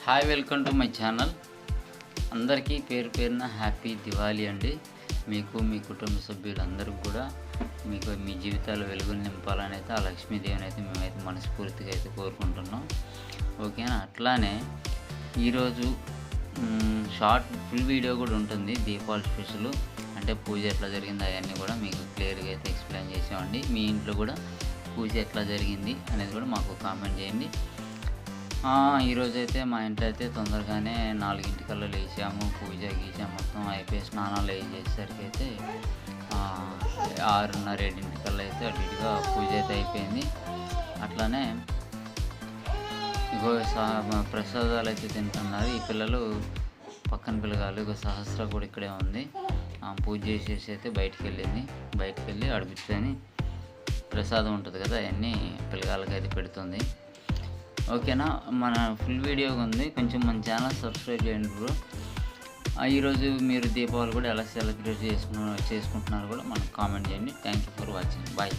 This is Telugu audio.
Hi, welcome to my channel. అందరికీ పేరు పేరున హ్యాపీ దివాళీ అండి. మీకు మీ కుటుంబ సభ్యులందరికీ కూడా మీకు మీ జీవితాలు వెలుగులు నింపాలని అయితే ఆ లక్ష్మీదేవిని అయితే మేమైతే మనస్ఫూర్తిగా అయితే కోరుకుంటున్నాం. ఓకేనా? అట్లానే ఈరోజు ఫుల్ వీడియో కూడా ఉంటుంది. దీపావళి స్పెషల్ అంటే పూజ ఎట్లా జరిగింది అవన్నీ కూడా మీకు క్లియర్గా అయితే ఎక్స్ప్లెయిన్ చేసామండి. మీ ఇంట్లో కూడా పూజ ఎట్లా జరిగింది అనేది కూడా మాకు కామెంట్ చేయండి. ఈరోజైతే మా ఇంట్లో అయితే తొందరగానే 4 లేచాము. పూజ గీజ మొత్తం అయిపోయి స్నానాలు చేసేసరికి అయితే 6:30, 7 అయితే అటు ఇటుగా పూజ అయితే అయిపోయింది. అట్లానే ఇగో ప్రసాదాలు అయితే తింటున్నారు ఈ పిల్లలు. పక్కన పిల్లగాలు ఇగో సహస్ర కూడా ఇక్కడే ఉంది. పూజ చేసేసి అయితే బయటికి వెళ్ళి అడిపించుకొని ప్రసాదం ఉంటుంది కదా అవన్నీ పిల్లగాళ్ళకి అయితే పెడుతుంది. ఓకేనా? మన ఫుల్ వీడియో ఉంది, కొంచెం మన ఛానల్ సబ్స్క్రైబ్ చేయండి బ్రో. ఈరోజు మీరు దీపావళి కూడా ఎలా సెలబ్రేట్ చేసుకుంటున్నారో కూడా మనకు కామెంట్ చేయండి. Thank you for watching. Bye.